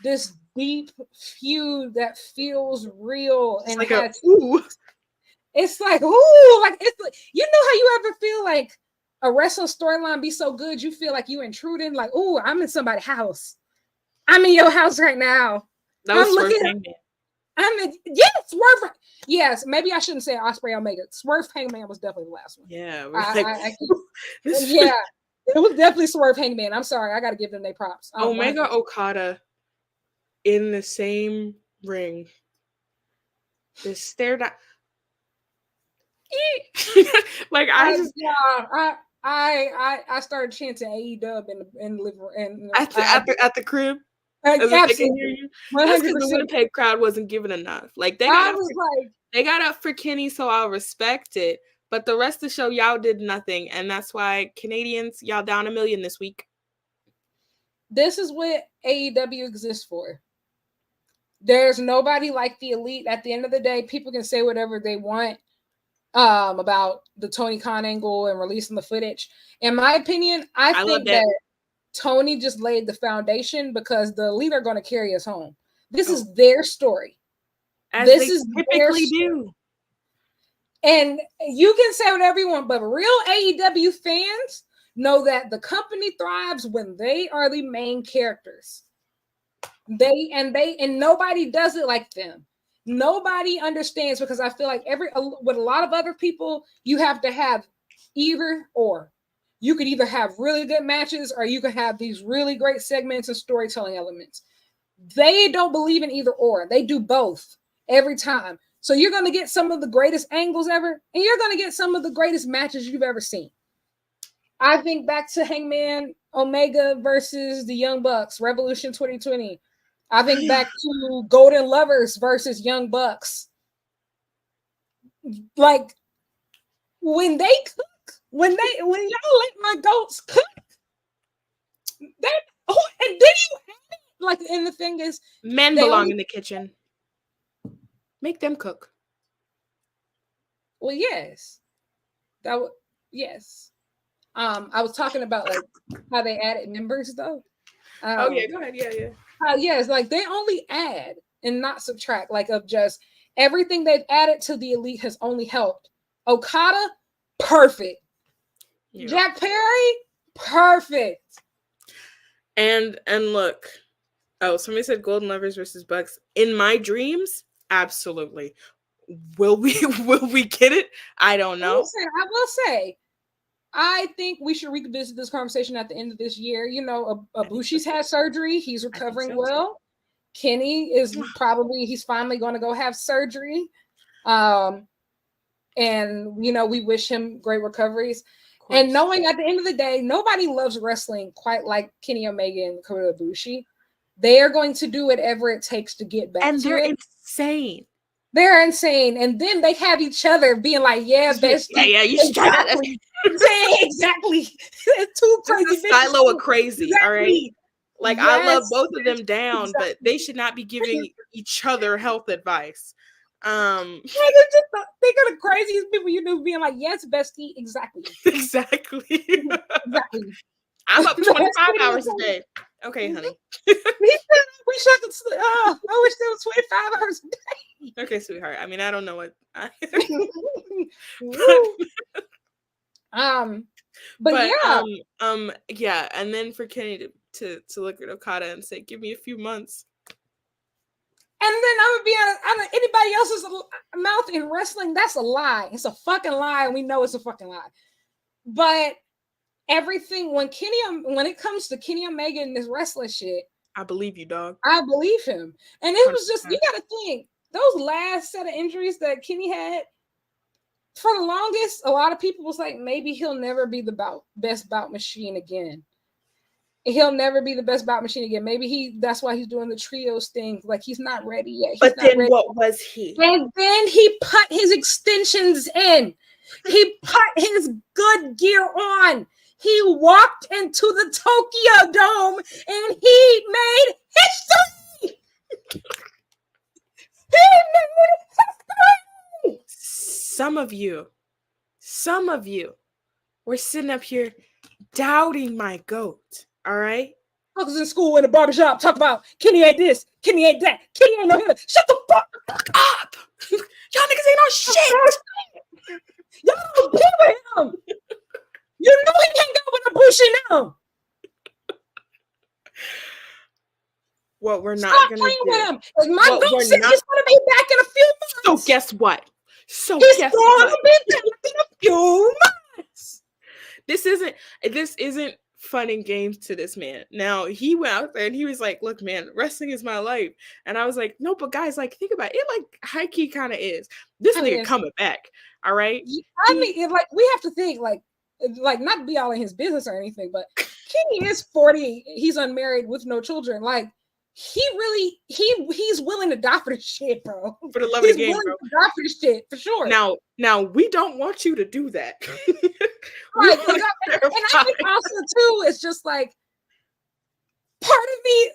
this deep feud that feels real and like has, ooh. It's like, ooh, like it's like, you know how you ever feel like a wrestling storyline be so good, you feel like you intruding, like, ooh, I'm in somebody's house. I'm in your house right now. That was Swerve Hangman. Swerve. Yes, maybe I shouldn't say Ospreay Omega. Swerve Hangman was definitely the last one. Yeah, yeah, it was definitely Swerve Hangman. I'm sorry, I got to give them their props. Omega Okada in the same ring. Just stared at. Like I started chanting AEW in at the crib. Absolutely, 100%. The Winnipeg crowd wasn't giving enough. Like they got up for Kenny, so I'll respect it. But the rest of the show, y'all did nothing, and that's why Canadians, y'all down 1 million this week. This is what AEW exists for. There's nobody like the Elite. At the end of the day, people can say whatever they want about the Tony Khan angle and releasing the footage. In my opinion, I think that Tony just laid the foundation because the Elite are going to carry us home. This is their story. This is typically do. And you can say whatever you want, but real AEW fans know that the company thrives when they are the main characters. And nobody does it like them. Nobody understands, because I feel like with a lot of other people, you have to have either or. You could either have really good matches or you could have these really great segments and storytelling elements. They don't believe in either or. They do both every time. So you're going to get some of the greatest angles ever, and you're going to get some of the greatest matches you've ever seen. I think back to Hangman Omega versus the Young Bucks, Revolution 2020. I think back to Golden Lovers versus Young Bucks. Like, when they cook, when y'all let my goats cook, and then you have it. Like, and the thing is, men belong in the kitchen. Make them cook. Well, yes. Yes. I was talking about like how they added members though. Go ahead. Yeah. Yes, like they only add and not subtract. Like, of just everything they've added to the Elite has only helped. Okada, perfect. Yeah. Jack Perry, perfect. And look, somebody said Golden Lovers versus Bucks. In my dreams, absolutely. Will we get it? I don't know. I will say, I think we should revisit this conversation at the end of this year. You know, Ibushi's had surgery. He's recovering well. Kenny is he's finally going to go have surgery. And, you know, we wish him great recoveries. And knowing at the end of the day, nobody loves wrestling quite like Kenny Omega and Kota Ibushi. They are going to do whatever it takes to get back and they're insane. They're insane. And then they have each other being like, yeah, bestie. Yeah, you should try that. Exactly. It's too crazy. Silo are crazy, exactly. All right? Like, yes, I love both of them down, exactly. But they should not be giving each other health advice. Think of the craziest people you knew being like, yes, bestie, exactly. Exactly. Exactly. I'm up 25 hours a day. Okay, honey. I wish I could sleep. I wish there was 25 hours a day. Okay, sweetheart. I mean, I don't know what. But yeah, and then for Kenny to look at Okada and say, "Give me a few months." And then I'm gonna be on anybody else's mouth in wrestling. That's a lie. It's a fucking lie, and we know it's a fucking lie. But everything when it comes to Kenny Omega and this wrestling shit, I believe you, dog. I believe him. And it was just, you gotta think, those last set of injuries that Kenny had, for the longest, a lot of people was like, maybe he'll never be the best bout machine again. He'll never be the best bout machine again. Maybe that's why he's doing the trios thing. Like, he's not ready yet. But then what was he? And then he put his extensions in. He put his good gear on. He walked into the Tokyo Dome and he made history. He made history. Some of you were sitting up here doubting my GOAT. All right? I was in school in the barbershop talking about Kenny ain't this, Kenny ain't that, Kenny ain't no him. Shut the fuck up. Y'all niggas ain't no shit. Y'all don't give a him. You know he can't go with a Bushi now. What we're not Stop gonna playing do. with him. Like my goat said he's gonna be back in a few months. So guess what? He's gonna be back in a few months. This isn't fun and games to this man. Now he went out there and he was like, "Look, man, wrestling is my life." And I was like, "No, but guys, like, think about it. It like high key kind of is. This nigga coming back, all right." I mean, like, we have to think like not to be all in his business or anything, but Kenny is 40. He's unmarried with no children. Like, he's willing to die for this shit, bro. For the love of the game, bro. To die for this shit, for sure. Now we don't want you to do that. Right. And I think also too, it's just like part of me,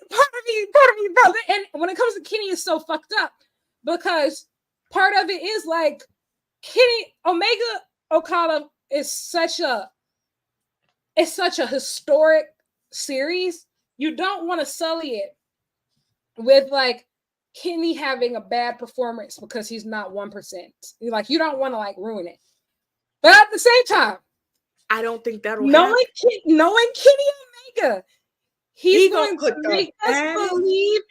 brother. And when it comes to Kenny, it's so fucked up because part of it is like Kenny Omega Okada is such a historic series. You don't want to sully it with like Kenny having a bad performance because he's not 1%. Like, you don't want to like ruin it. But at the same time, I don't think that'll knowing Kenny Omega, he's going to make us believe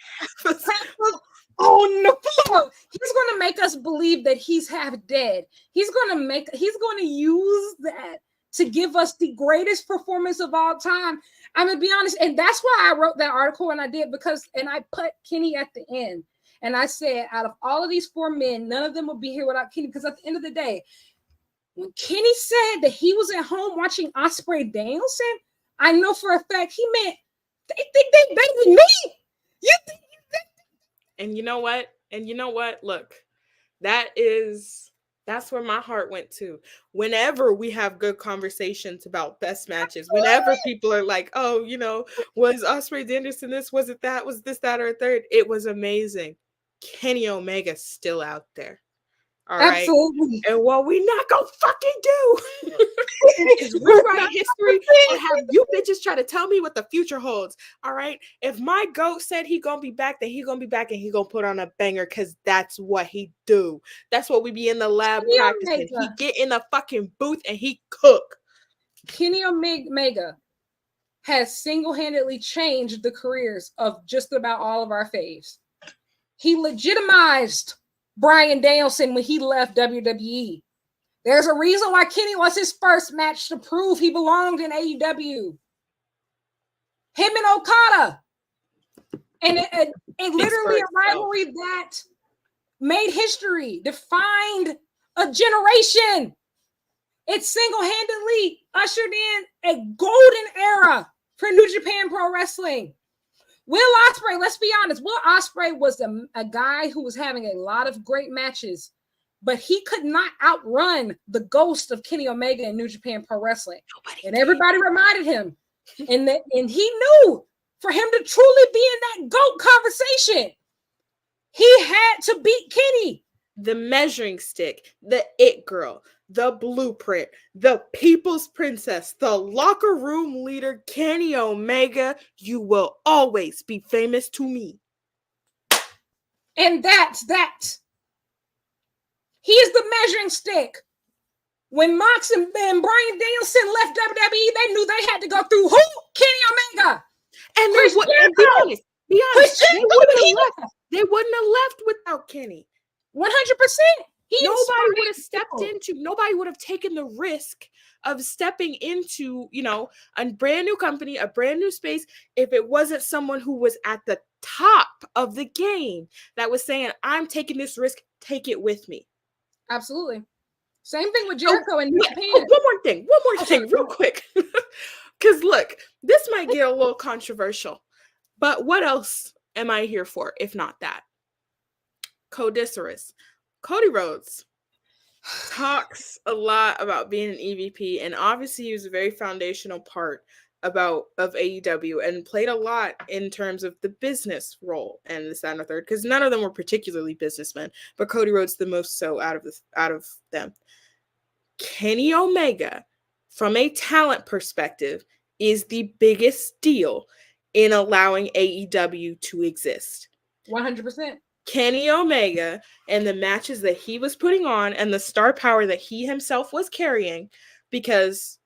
on the floor. He's going to make us believe that he's half dead. He's going to use that to give us the greatest performance of all time. I'm gonna be honest, and that's why I wrote that article, and I did and I put Kenny at the end, and I said, out of all of these 4 men, none of them would be here without Kenny, because at the end of the day, when Kenny said that he was at home watching Ospreay Danielson, I know for a fact he meant they think they banging me. You think? And you know what? Look, that's where my heart went to. Whenever we have good conversations about best matches, whenever people are like, "Oh, was Ospreay Danielson this? Was it that? Was this, that, or a third?" It was amazing. Kenny Omega's still out there. All right. Absolutely. And what we not gonna fucking do is rewrite history and have you bitches try to tell me what the future holds. All right. If my GOAT said he gonna be back, then he gonna be back and he gonna put on a banger, because that's what he do. That's what we be in the lab practicing. He get in the fucking booth and he cook. Kenny Omega has single-handedly changed the careers of just about all of our faves. He legitimized Bryan Danielson when he left WWE. There's a reason why Kenny was his first match to prove he belonged in AEW. Him and Okada. And it literally a rivalry that made history, defined a generation. It single-handedly ushered in a golden era for New Japan Pro Wrestling. Will Ospreay, let's be honest, Will Ospreay was a guy who was having a lot of great matches, but he could not outrun the ghost of Kenny Omega in New Japan Pro Wrestling. Everybody reminded him. And he knew for him to truly be in that GOAT conversation, he had to beat Kenny. the measuring stick, the it girl, the blueprint, the people's princess, the locker room leader, Kenny Omega, you will always be famous to me. And that's that. He is the measuring stick. When Mox and Bryan Danielson left WWE, they knew they had to go through who? Kenny Omega. And they would, and be honest, they wouldn't have left without Kenny. 100%. Nobody would have stepped into, nobody would have taken the risk of stepping into, you know, a brand new company, a brand new space, if it wasn't someone who was at the top of the game that was saying, I'm taking this risk, take it with me. Absolutely. Same thing with Jericho in Japan. One more thing, real quick. Because look, this might get a little controversial, but what else am I here for if not that? Codicerus. Cody Rhodes talks a lot about being an EVP, and obviously he was a very foundational part of AEW and played a lot in terms of the business role and this, that, and the third, because none of them were particularly businessmen, but Cody Rhodes the most so out of them. Kenny Omega, from a talent perspective, is the biggest deal in allowing AEW to exist. 100%. Kenny Omega and the matches that he was putting on and the star power that he himself was carrying, because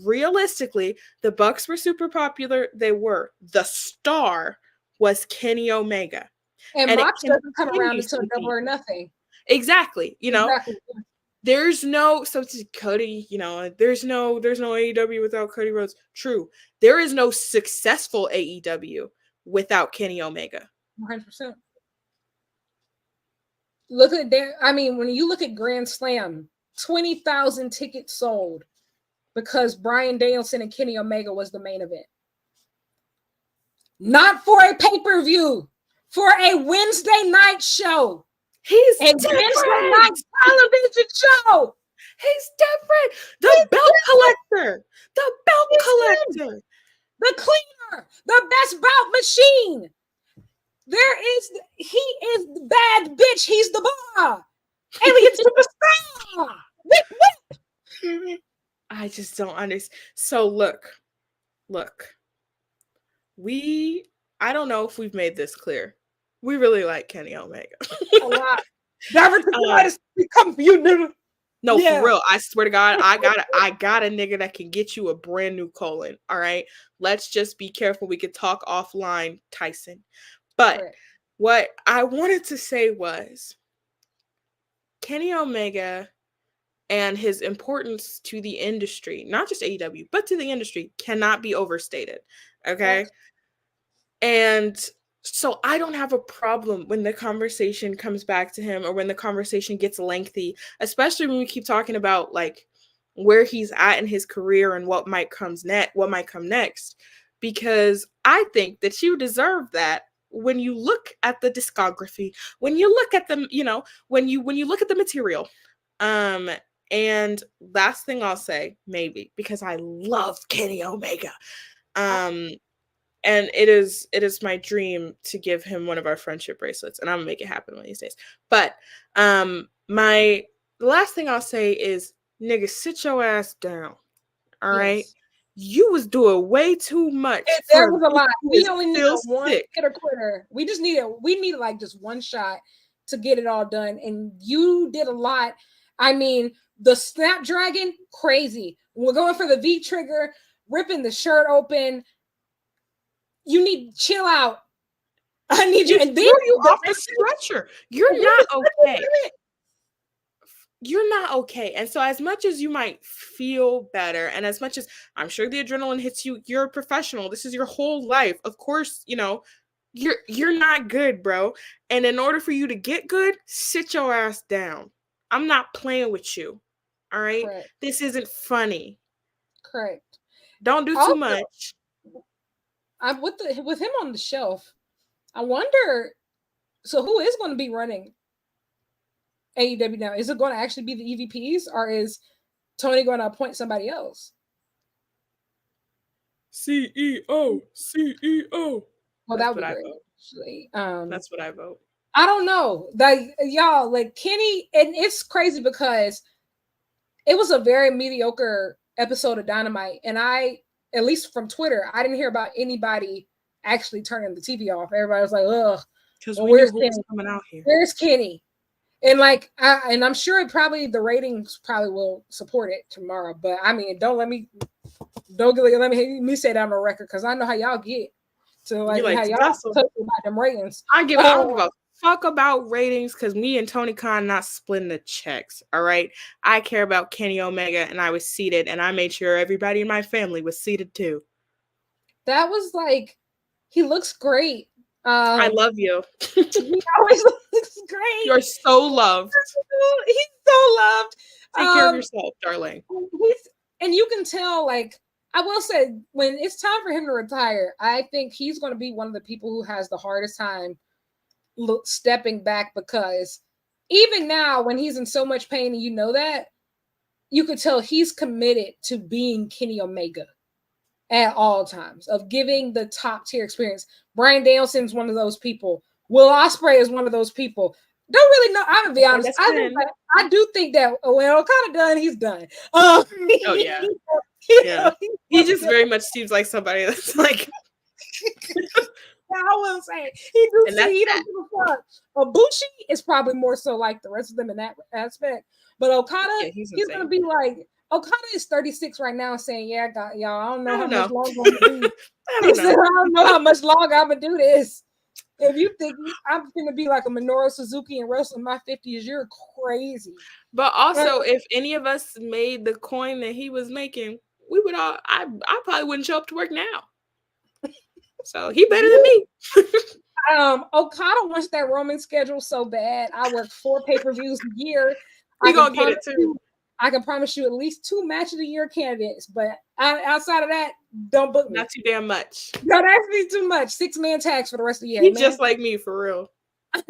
realistically, the Bucks were super popular. They were. The star was Kenny Omega. And Mox doesn't come around until Double or Nothing. Exactly. You know, exactly. There's no, so to Cody, you know, there's no AEW without Cody Rhodes. True. There is no successful AEW without Kenny Omega. 100%. Look at there. I mean, when you look at Grand Slam, 20,000 tickets sold because Bryan Danielson and Kenny Omega was the main event. Not for a pay-per-view, for a Wednesday night show. He's a different. Wednesday night television show. He's different. The belt collector. The belt collector. The cleaner. The best bout machine. He is the bad bitch. He's the bar. Alien superstar. I just don't understand. So look. I don't know if we've made this clear. We really like Kenny Omega. A lot. Come for you, nigga. No, yeah. For real. I swear to God, I got a nigga that can get you a brand new colon. All right. Let's just be careful. We could talk offline, Tyson. But what I wanted to say was Kenny Omega and his importance to the industry, not just AEW, but to the industry, cannot be overstated. Okay. Yes. And so I don't have a problem when the conversation comes back to him or when the conversation gets lengthy, especially when we keep talking about like where he's at in his career and what might come next, because I think that you deserve that when you look at the discography, when you look at them, you know, when you look at the material. And last thing I'll say, maybe because I love Kenny Omega. And it is my dream to give him one of our friendship bracelets, and I'm gonna make it happen one of these days. But the last thing I'll say is, nigga, sit your ass down. All right. You was doing way too much. There was a lot. We only needed one hit or quitter. We needed like just one shot to get it all done. And you did a lot. I mean, the Snapdragon, crazy. We're going for the V trigger, ripping the shirt open. You need to chill out. I need you. And then you off the stretcher. You're not okay. You're not okay. And so as much as you might feel better, and as much as I'm sure the adrenaline hits you, you're a professional. This is your whole life. Of course, you know, you're not good, bro. And in order for you to get good, sit your ass down. I'm not playing with you. All right. Correct. This isn't funny. Correct. Don't do too much. I'm with him on the shelf. I wonder. So who is going to be running AEW now? Is it going to actually be the EVPs, or is Tony going to appoint somebody else? CEO. Well, that would be great. Actually, that's what I vote. I don't know. Like, y'all, like Kenny, and it's crazy because it was a very mediocre episode of Dynamite. And at least from Twitter, I didn't hear about anybody actually turning the TV off. Everybody was like, ugh. Because we knew who was coming out here. Where's Kenny? And like, I'm sure the ratings probably will support it tomorrow. But I mean, don't let me say that on the record, because I know how y'all get. So like how y'all talk about them ratings. I don't give a fuck about ratings, because me and Tony Khan not splitting the checks. All right, I care about Kenny Omega, and I was seated, and I made sure everybody in my family was seated too. That was like, he looks great. I love you. He always looks great. You're so loved. He's so loved. Take care of yourself, darling. And you can tell, like, I will say, when it's time for him to retire, I think he's going to be one of the people who has the hardest time stepping back, because even now, when he's in so much pain, and you know that, you could tell he's committed to being Kenny Omega at all times, of giving the top tier experience. Bryan Danielson's one of those people. Will Ospreay is one of those people. Don't really know. I'm gonna be honest. I do think that when Okada done, he's done. Oh yeah, yeah. He just very much seems like somebody that's like. I will say he don't give a fuck. Ibushi is probably more so like the rest of them in that aspect, but Okada, he's gonna be like. Okada is 36 right now, saying, "Yeah, I got y'all. I don't know how much longer I'm gonna do. I don't know how much longer I'm gonna do this. If you think I'm gonna be like a Minoru Suzuki and wrestle in my 50s, you're crazy." But also, if any of us made the coin that he was making, we would all. I probably wouldn't show up to work now. So he better than me. Okada wants that Roman schedule so bad. I work 4 pay-per-views a year. We gonna get it too. I can promise you at least 2 match of the year candidates, but outside of that, don't book me. Not too damn much. No, that's be too much. 6-man tags for the rest of the year. He's just like me, for real.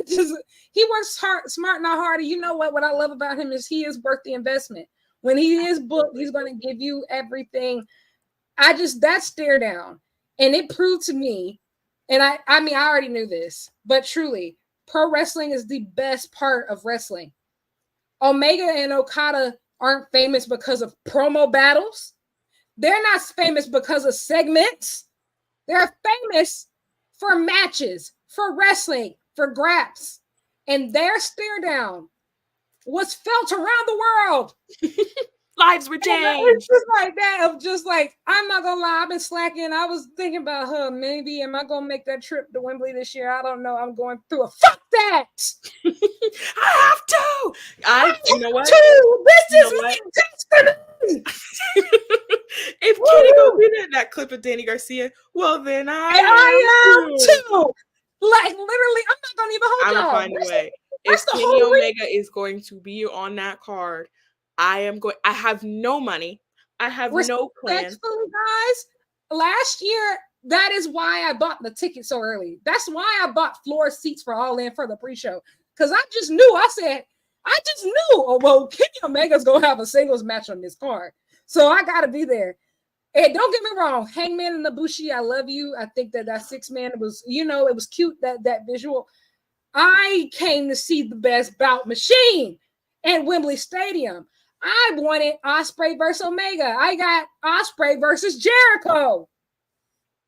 He works hard, smart, not hard. You know what? What I love about him is he is worth the investment. When he is booked, he's going to give you everything. That stare down, and it proved to me. And I mean, I already knew this, but truly, pro wrestling is the best part of wrestling. Omega and Okada aren't famous because of promo battles. They're not famous because of segments. They're famous for matches, for wrestling, for graps. And their stare down was felt around the world. Lives were changed. It's just like that, of just like, I'm not gonna lie, I've been slacking. I was thinking about her. Maybe am I gonna make that trip to Wembley this year? I don't know. I'm going through a fuck that. I have to. You know what? This is my destiny. If Kenny gonna be there, that clip of Dani Garcia, well then I am too. Like literally, I'm not gonna even hold I'm y'all. gonna find a way. If Kenny Omega is going to be on that card, I have no money. I have no plan. Guys, last year, that is why I bought the ticket so early. That's why I bought floor seats for All In for the pre-show. Because I just knew. Oh, well, Kenny Omega's going to have a singles match on this card. So I got to be there. And don't get me wrong, Hangman and Ibushi, I love you. I think that 6-man, it was, it was cute, that visual. I came to see the best bout machine at Wembley Stadium. I wanted Ospreay versus Omega. I got Ospreay versus Jericho.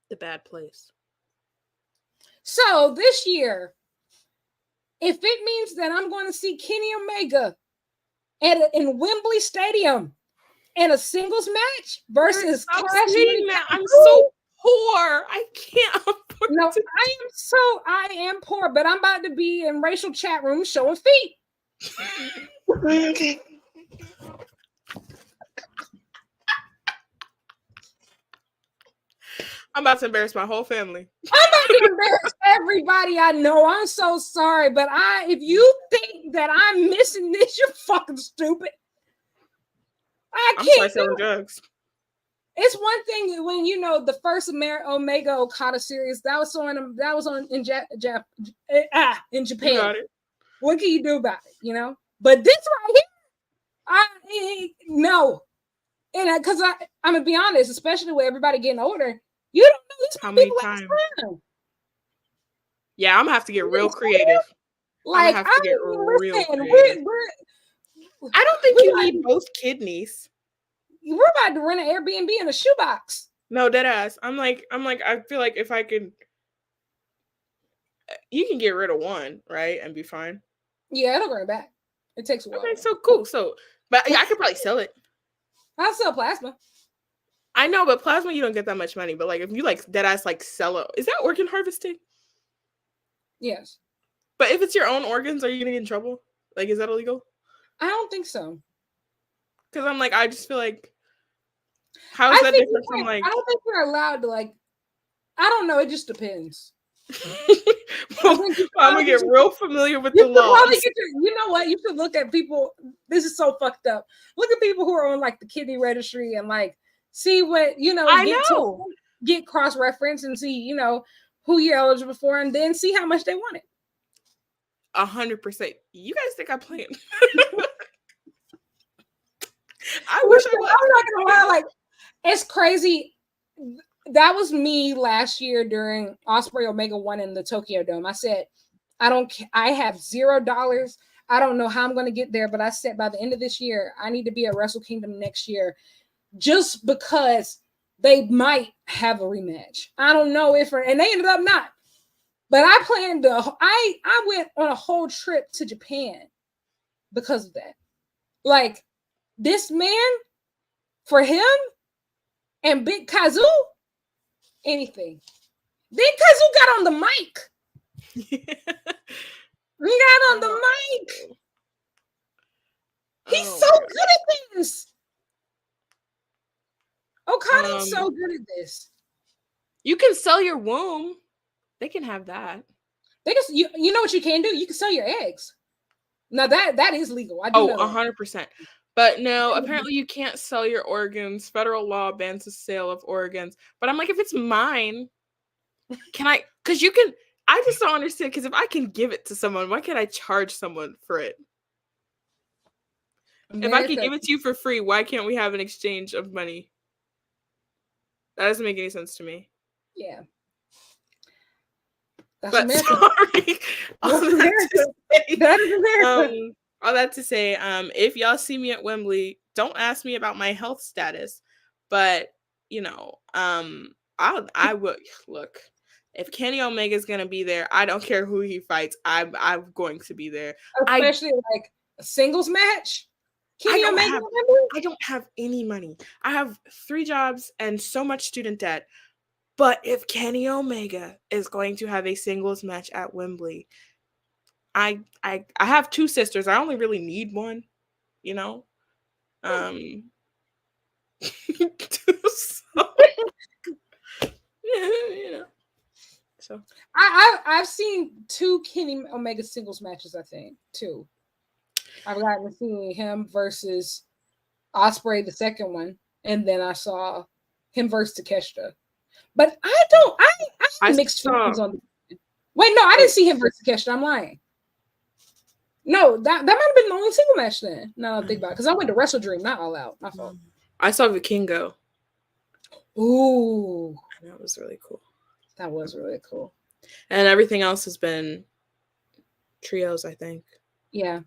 The bad place. So this year, if it means that I'm going to see Kenny Omega in Wembley Stadium in a singles match versus Cassidy, I'm so poor. I can't afford to. I am poor, but I'm about to be in racial chat rooms showing feet. I'm about to embarrass my whole family. I'm about to embarrass everybody I know. I'm so sorry, but if you think that I'm missing this, you're fucking stupid. I'm start selling drugs. It's one thing when the first Omega Okada series that was on in Japan. What can you do about it? But this right here, no. And because I'm gonna be honest, especially with everybody getting older, you don't know this how many times. Yeah, I'm gonna have to get real creative. Like, have to get real listen, creative. I don't think you need to, both kidneys. we're about to rent an Airbnb in a shoebox. No, dead ass. I'm like, I feel like if I could, you can get rid of one, right, and be fine. Yeah, it'll bring it back. It takes a while. Okay, so cool. So, but yeah, I could probably sell it. I'll sell plasma. I know, but plasma, you don't get that much money. But like, if you like dead ass like sell it, is that organ harvesting? Yes. But if it's your own organs, are you gonna get in trouble? Like, is that illegal? I don't think so. Because I'm like, I just feel like, how is that different from like? I don't think you're allowed to like. I don't know. It just depends. I'm gonna get real familiar with the law. You know what? You should look at people. This is so fucked up. Look at people who are on like the kidney registry and like see what get cross reference and see who you're eligible for, and then see how much they want it. 100%. You guys think I'm playing? I wish I was. I'm not gonna lie. Like, it's crazy. That was me last year during Osprey Omega 1 in the Tokyo Dome. I said, I have $0. I don't know how I'm going to get there, but I said by the end of this year, I need to be at Wrestle Kingdom next year just because they might have a rematch. I don't know and they ended up not. But I planned I went on a whole trip to Japan because of that. Like, this man, for him and Big Kazu, anything. Then Kazu got on the mic. He got on the mic. He's so good at this. Okada's so good at this. You can sell your womb. They can have that. They can. You know what you can do? You can sell your eggs. Now that is legal. I do know 100%. But no, apparently you can't sell your organs. Federal law bans the sale of organs. But I'm like, if it's mine, can I? Because you can. I just don't understand. Because if I can give it to someone, why can't I charge someone for it? If I can give it to you for free, why can't we have an exchange of money? That doesn't make any sense to me. Yeah. That's America. Sorry. All that to say, if y'all see me at Wembley, don't ask me about my health status. But I would look. If Kenny Omega is gonna be there, I don't care who he fights. I'm going to be there. Especially like a singles match. I don't have any money. I have 3 jobs and so much student debt. But if Kenny Omega is going to have a singles match at Wembley, I have 2 sisters. I only really need one, So, So I've seen 2 Kenny Omega singles matches. I think 2. I've gotten to see him versus Osprey, the second one, and then I saw him versus Takeshita. But I have mixed feelings on the. Wait, no, I didn't see him versus Takeshita. I'm lying. No, that might have been the only single match then. Now I think about it, because I went to Wrestle Dream, not All Out. My fault. I saw Vikingo. Ooh, that was really cool. That was really cool. And everything else has been trios, I think. Yeah.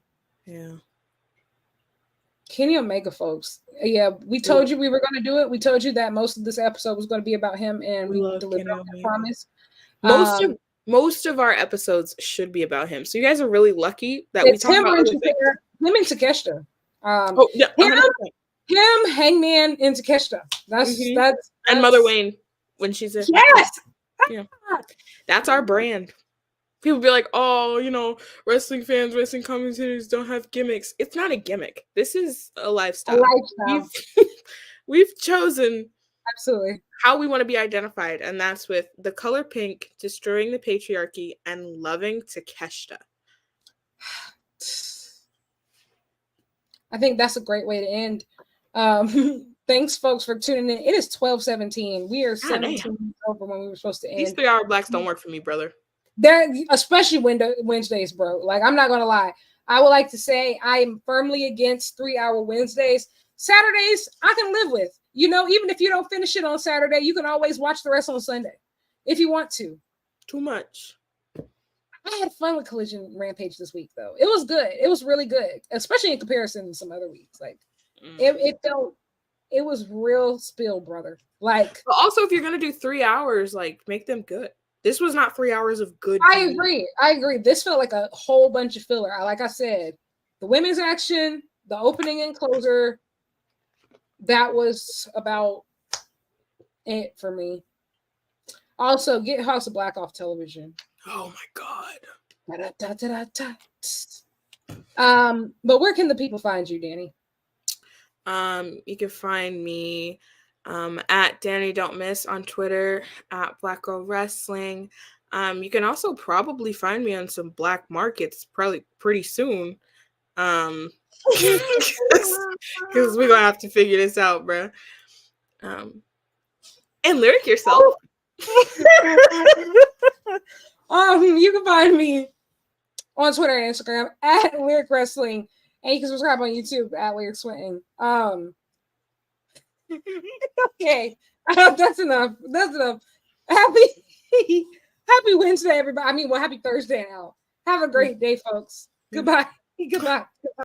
Yeah. Kenny Omega, folks. Yeah, we told you we were going to do it. We told you that most of this episode was going to be about him, and we delivered on that promise. Most of our episodes should be about him. So you guys are really lucky that we talk about him and Takeshita. Him, Hangman, and Takeshita. That's and Mother Wayne when she's in. Yes. Yeah. That's our brand. People be like, oh, wrestling fans, wrestling commentators don't have gimmicks. It's not a gimmick. This is a lifestyle. We've chosen absolutely how we want to be identified, and that's with the color pink, destroying the patriarchy, and loving Takeshita. I think that's a great way to end. Thanks, folks, for tuning in. It is 12:17. We are 17 minutes over when we were supposed to end. These 3-hour blacks don't work for me, brother. They're especially Wednesdays, bro. Like, I'm not gonna lie. I would like to say I am firmly against 3-hour Wednesdays. Saturdays, I can live with. Even if you don't finish it on Saturday, you can always watch the rest on Sunday if you want to. Too much. I had fun with Collision Rampage this week, though. It was good. It was really good, especially in comparison to some other weeks. Like, it felt, it was real spill, brother. Like, but also, if you're gonna do 3 hours, like, make them good. This was not 3 hours of good. I agree. This felt like a whole bunch of filler. Like I said, the women's action, the opening and closer, that was about it for me. Also, get House of Black off television. Oh my god. But where can the people find you, Dani? You can find me at Dani Don't Miss on Twitter, at Black Girl Wrestling. You can also probably find me on some black markets probably pretty soon. Because we're gonna have to figure this out, bro. And lyric yourself. You can find me on Twitter and Instagram at Lyric Wrestling, and you can subscribe on YouTube at Lyric Swinton. Okay, that's enough. That's enough. Happy Wednesday, everybody. I mean, well, happy Thursday now. Have a great day, folks. Goodbye. Goodbye.